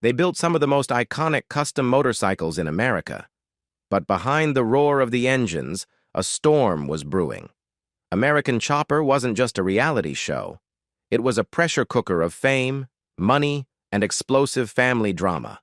They built some of the most iconic custom motorcycles in America. But behind the roar of the engines, a storm was brewing. American Chopper wasn't just a reality show. It was a pressure cooker of fame, money, and explosive family drama.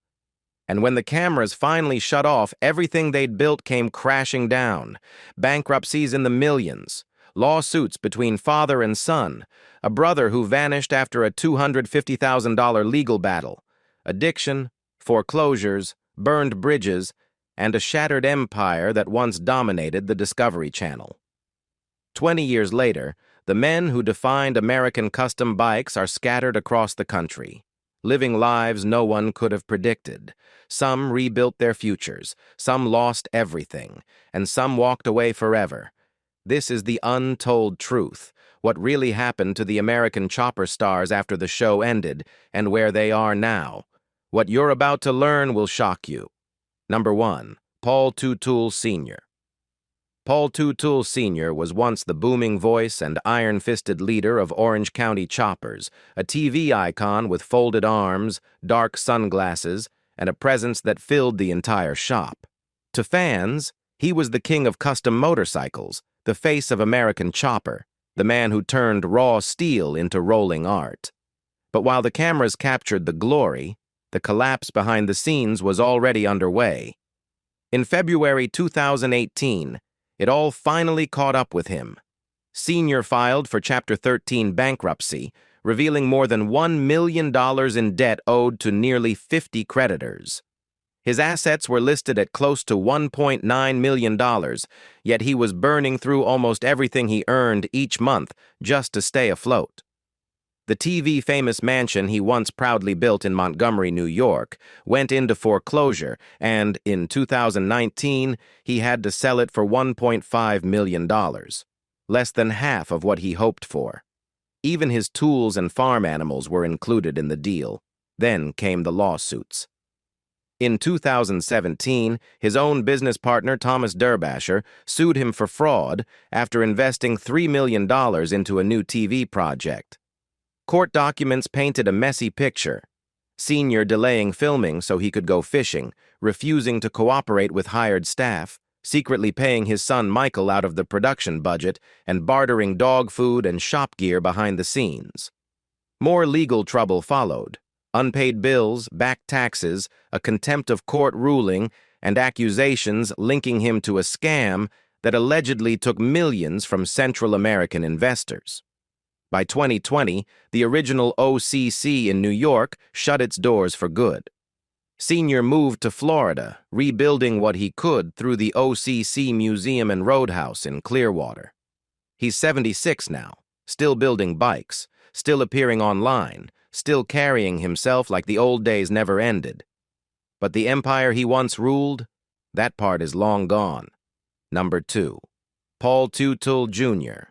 And when the cameras finally shut off, everything they'd built came crashing down. Bankruptcies in the millions, lawsuits between father and son, a brother who vanished after a $250,000 legal battle, addiction, foreclosures, burned bridges, and a shattered empire that once dominated the Discovery Channel. 20 years later, the men who defined American custom bikes are scattered across the country, living lives no one could have predicted. Some rebuilt their futures, some lost everything, and some walked away forever. This is the untold truth, what really happened to the American Chopper stars after the show ended, and where they are now. What you're about to learn will shock you. Number 1. Paul Teutul Sr. Paul Teutul Sr. was once the booming voice and iron-fisted leader of Orange County Choppers, a TV icon with folded arms, dark sunglasses, and a presence that filled the entire shop. To fans, he was the king of custom motorcycles, the face of American Chopper, the man who turned raw steel into rolling art. But while the cameras captured the glory, the collapse behind the scenes was already underway. In February 2018, it all finally caught up with him. Senior filed for Chapter 13 bankruptcy, revealing more than $1 million in debt owed to nearly 50 creditors. His assets were listed at close to $1.9 million, yet he was burning through almost everything he earned each month just to stay afloat. The TV-famous mansion he once proudly built in Montgomery, New York, went into foreclosure, and in 2019, he had to sell it for $1.5 million, less than half of what he hoped for. Even his tools and farm animals were included in the deal. Then came the lawsuits. In 2017, his own business partner, Thomas Durbasher, sued him for fraud after investing $3 million into a new TV project. Court documents painted a messy picture. Senior delaying filming so he could go fishing, refusing to cooperate with hired staff, secretly paying his son Michael out of the production budget, and bartering dog food and shop gear behind the scenes. More legal trouble followed. Unpaid bills, back taxes, a contempt of court ruling, and accusations linking him to a scam that allegedly took millions from Central American investors. By 2020, the original OCC in New York shut its doors for good. Senior moved to Florida, rebuilding what he could through the OCC Museum and Roadhouse in Clearwater. He's 76 now, still building bikes, still appearing online, still carrying himself like the old days never ended. But the empire he once ruled, that part is long gone. Number 2. Paul Teutul Jr.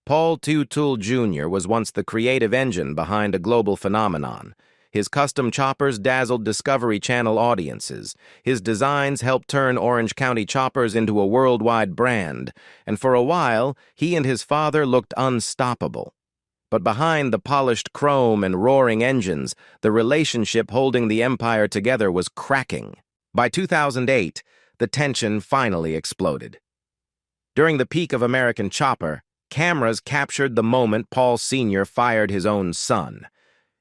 Paul Teutul Jr. was once the creative engine behind a global phenomenon. His custom choppers dazzled Discovery Channel audiences. His designs helped turn Orange County Choppers into a worldwide brand, and for a while, he and his father looked unstoppable. But behind the polished chrome and roaring engines, the relationship holding the empire together was cracking. By 2008, the tension finally exploded. During the peak of American Chopper, cameras captured the moment Paul Sr. fired his own son.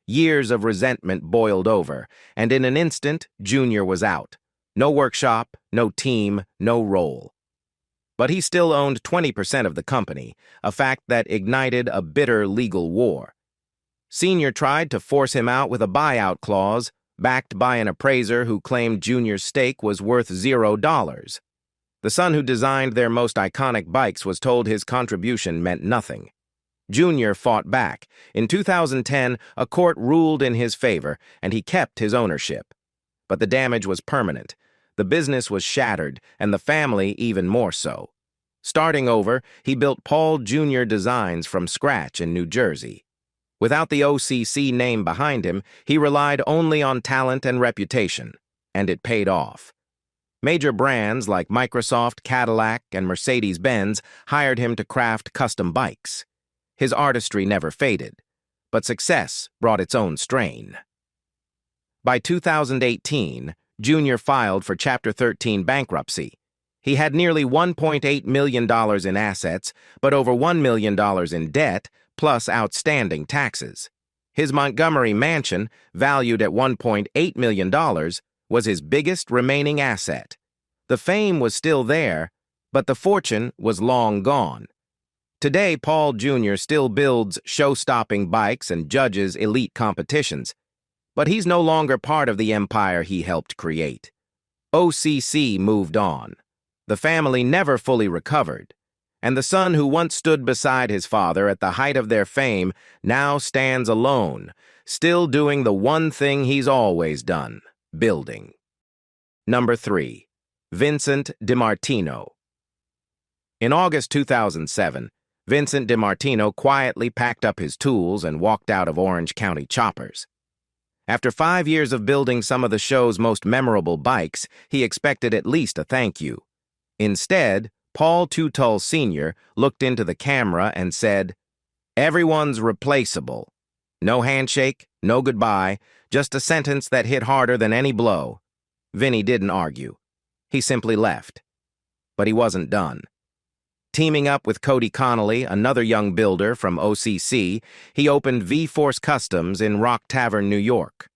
Years of resentment boiled over, and in an instant, Junior was out. No workshop, no team, no role. But he still owned 20% of the company, a fact that ignited a bitter legal war. Senior tried to force him out with a buyout clause, backed by an appraiser who claimed Junior's stake was worth $0. The son who designed their most iconic bikes was told his contribution meant nothing. Junior fought back. In 2010, a court ruled in his favor, and he kept his ownership. But the damage was permanent. The business was shattered, and the family even more so. Starting over, he built Paul Jr. designs from scratch in New Jersey. Without the OCC name behind him, he relied only on talent and reputation, and it paid off. Major brands like Microsoft, Cadillac, and Mercedes-Benz hired him to craft custom bikes. His artistry never faded, but success brought its own strain. By 2018, Junior filed for Chapter 13 bankruptcy. He had nearly $1.8 million in assets, but over $1 million in debt, plus outstanding taxes. His Montgomery mansion, valued at $1.8 million, was his biggest remaining asset. The fame was still there, but the fortune was long gone. Today, Paul Jr. still builds show-stopping bikes and judges elite competitions, but he's no longer part of the empire he helped create. OCC moved on. The family never fully recovered, and the son who once stood beside his father at the height of their fame now stands alone, still doing the one thing he's always done, building. Number 3. Vincent DiMartino. In August 2007, Vincent DiMartino quietly packed up his tools and walked out of Orange County Choppers. After 5 years of building some of the show's most memorable bikes, he expected at least a thank you. Instead, Paul Teutul Sr. looked into the camera and said, "Everyone's replaceable. No handshake, no goodbye, just a sentence that hit harder than any blow." Vinny didn't argue. He simply left. But he wasn't done. Teaming up with Cody Connelly, another young builder from OCC, he opened V-Force Customs in Rock Tavern, New York.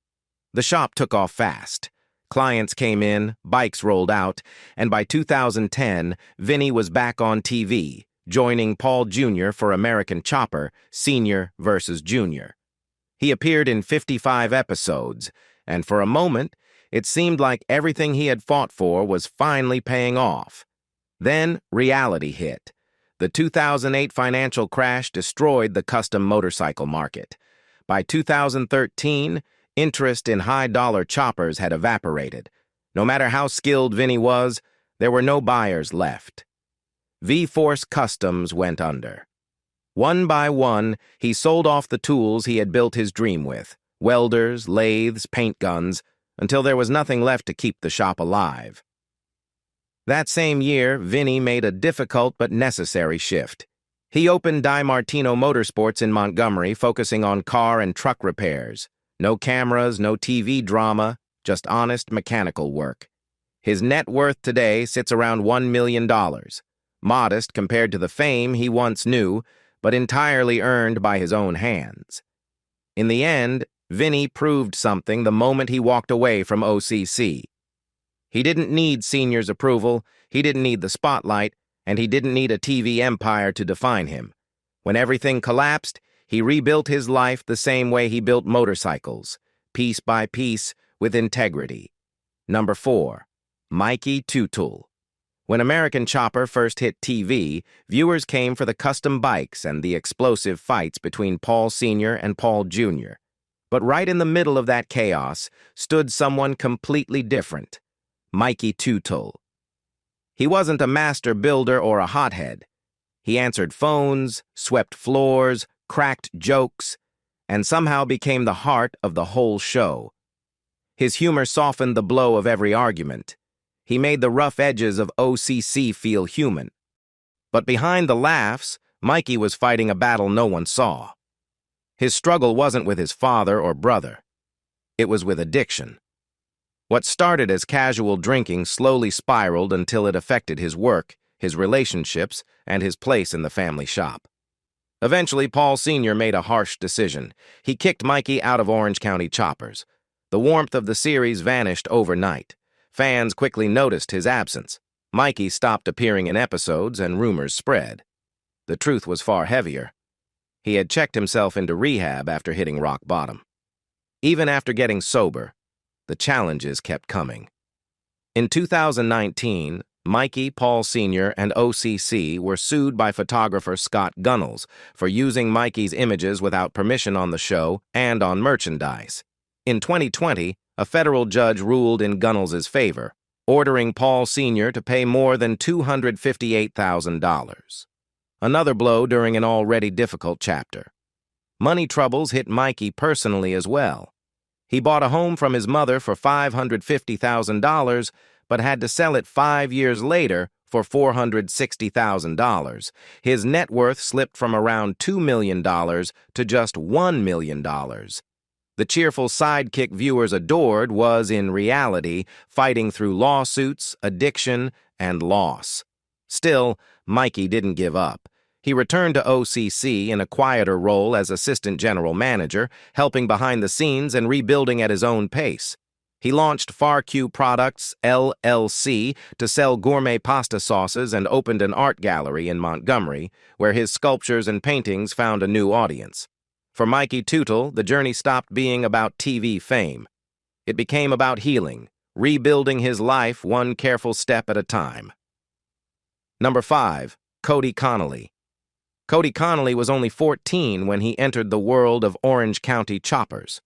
The shop took off fast. Clients came in, bikes rolled out, and by 2010, Vinny was back on TV, joining Paul Jr. for American Chopper, Senior versus Junior. He appeared in 55 episodes, and for a moment, it seemed like everything he had fought for was finally paying off. Then reality hit. The 2008 financial crash destroyed the custom motorcycle market. By 2013, interest in high-dollar choppers had evaporated. No matter how skilled Vinny was, there were no buyers left. V-Force Customs went under. One by one, he sold off the tools he had built his dream with, welders, lathes, paint guns, until there was nothing left to keep the shop alive. That same year, Vinny made a difficult but necessary shift. He opened DiMartino Motorsports in Montgomery, focusing on car and truck repairs. No cameras, no TV drama, just honest mechanical work. His net worth today sits around $1 million. Modest compared to the fame he once knew, but entirely earned by his own hands. In the end, Vinny proved something the moment he walked away from OCC. He didn't need Senior's approval, he didn't need the spotlight, and he didn't need a TV empire to define him. When everything collapsed, he rebuilt his life the same way he built motorcycles, piece by piece, with integrity. Number 4. Mikey Teutul. When American Chopper first hit TV, viewers came for the custom bikes and the explosive fights between Paul Sr. and Paul Jr. But right in the middle of that chaos stood someone completely different. Mikey Teutul. He wasn't a master builder or a hothead. He answered phones, swept floors, cracked jokes, and somehow became the heart of the whole show. His humor softened the blow of every argument. He made the rough edges of OCC feel human. But behind the laughs, Mikey was fighting a battle no one saw. His struggle wasn't with his father or brother. It was with addiction. What started as casual drinking slowly spiraled until it affected his work, his relationships, and his place in the family shop. Eventually, Paul Sr. made a harsh decision. He kicked Mikey out of Orange County Choppers. The warmth of the series vanished overnight. Fans quickly noticed his absence. Mikey stopped appearing in episodes, and rumors spread. The truth was far heavier. He had checked himself into rehab after hitting rock bottom. Even after getting sober, the challenges kept coming. In 2019, Mikey, Paul Sr., and OCC were sued by photographer Scott Gunnels for using Mikey's images without permission on the show and on merchandise. In 2020, a federal judge ruled in Gunnels' favor, ordering Paul Sr. to pay more than $258,000. Another blow during an already difficult chapter. Money troubles hit Mikey personally as well. He bought a home from his mother for $550,000, but had to sell it 5 years later for $460,000. His net worth slipped from around $2 million to just $1 million. The cheerful sidekick viewers adored was, in reality, fighting through lawsuits, addiction, and loss. Still, Mikey didn't give up. He returned to OCC in a quieter role as assistant general manager, helping behind the scenes and rebuilding at his own pace. He launched FarQ Products, LLC, to sell gourmet pasta sauces and opened an art gallery in Montgomery, where his sculptures and paintings found a new audience. For Mikey Teutul, the journey stopped being about TV fame. It became about healing, rebuilding his life one careful step at a time. Number 5. Cody Connelly. Cody Connelly was only 14 when he entered the world of Orange County choppers.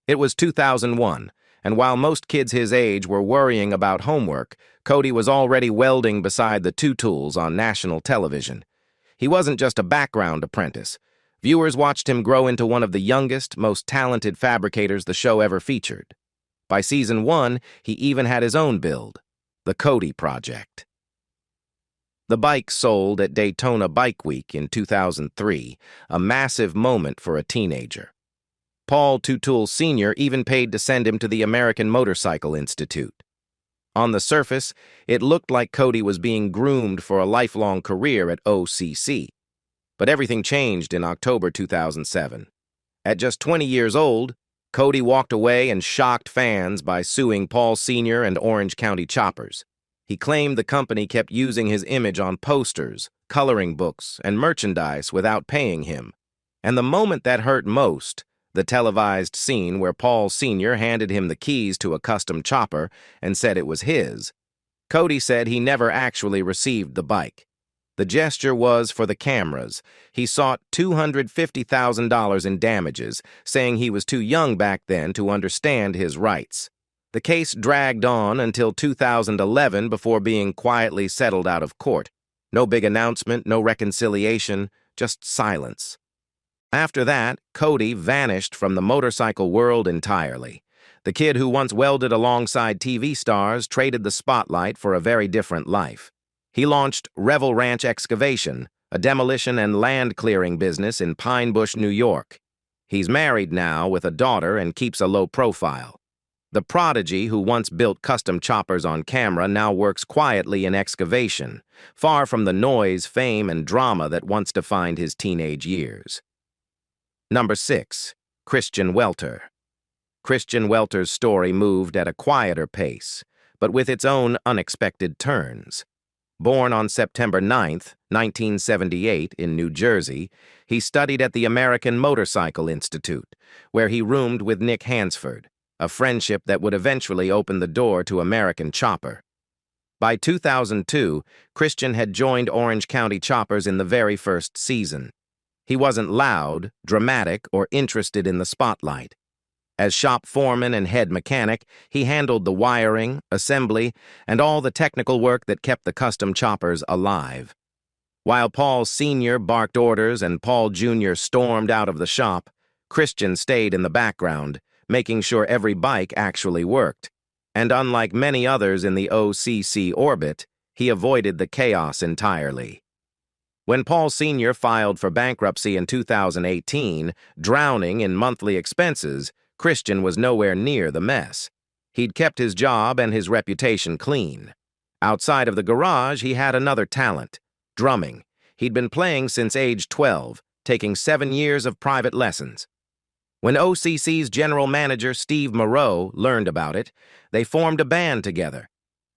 It was 2001, and while most kids his age were worrying about homework, Cody was already welding beside the Teutuls on national television. He wasn't just a background apprentice. Viewers watched him grow into one of the youngest, most talented fabricators the show ever featured. By season 1, he even had his own build, the Cody Project. The bike sold at Daytona Bike Week in 2003, a massive moment for a teenager. Paul Teutul Sr. even paid to send him to the American Motorcycle Institute. On the surface, it looked like Cody was being groomed for a lifelong career at OCC. But everything changed in October 2007. At just 20 years old, Cody walked away and shocked fans by suing Paul Sr. and Orange County choppers. He claimed the company kept using his image on posters, coloring books, and merchandise without paying him. And the moment that hurt most, the televised scene where Paul Sr. handed him the keys to a custom chopper and said it was his. Cody said he never actually received the bike. The gesture was for the cameras. He sought $250,000 in damages, saying he was too young back then to understand his rights. The case dragged on until 2011 before being quietly settled out of court. No big announcement, no reconciliation, just silence. After that, Cody vanished from the motorcycle world entirely. The kid who once welded alongside TV stars traded the spotlight for a very different life. He launched Revel Ranch Excavation, a demolition and land clearing business in Pine Bush, New York. He's married now with a daughter and keeps a low profile. The prodigy who once built custom choppers on camera now works quietly in excavation, far from the noise, fame, and drama that once defined his teenage years. Number 6. Christian Welter. Christian Welter's story moved at a quieter pace, but with its own unexpected turns. Born on September 9, 1978, in New Jersey, he studied at the American Motorcycle Institute, where he roomed with Nick Hansford, a friendship that would eventually open the door to American Chopper. By 2002, Christian had joined Orange County Choppers in the very first season. He wasn't loud, dramatic, or interested in the spotlight. As shop foreman and head mechanic, he handled the wiring, assembly, and all the technical work that kept the custom choppers alive. While Paul Sr. barked orders and Paul Jr. stormed out of the shop, Christian stayed in the background, making sure every bike actually worked. And unlike many others in the OCC orbit, he avoided the chaos entirely. When Paul Sr. filed for bankruptcy in 2018, drowning in monthly expenses, Christian was nowhere near the mess. He'd kept his job and his reputation clean. Outside of the garage, he had another talent, drumming. He'd been playing since age 12, taking 7 years of private lessons. When OCC's general manager Steve Moreau learned about it, they formed a band together.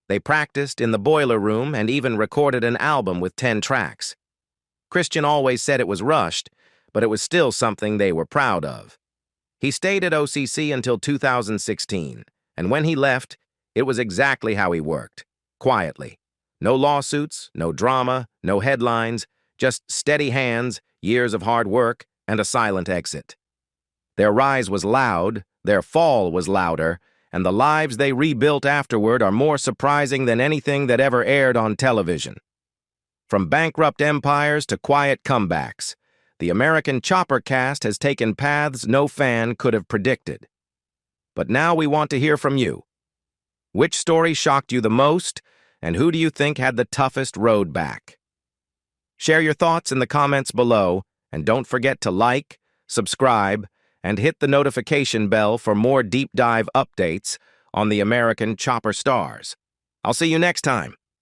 They practiced in the boiler room and even recorded an album with 10 tracks. Christian always said it was rushed, but it was still something they were proud of. He stayed at OCC until 2016, and when he left, it was exactly how he worked, quietly. No lawsuits, no drama, no headlines, just steady hands, years of hard work, and a silent exit. Their rise was loud, their fall was louder, and the lives they rebuilt afterward are more surprising than anything that ever aired on television. From bankrupt empires to quiet comebacks, the American Chopper cast has taken paths no fan could have predicted. But now we want to hear from you. Which story shocked you the most, and who do you think had the toughest road back? Share your thoughts in the comments below, and don't forget to like, subscribe, and hit the notification bell for more deep dive updates on the American Chopper Stars. I'll see you next time.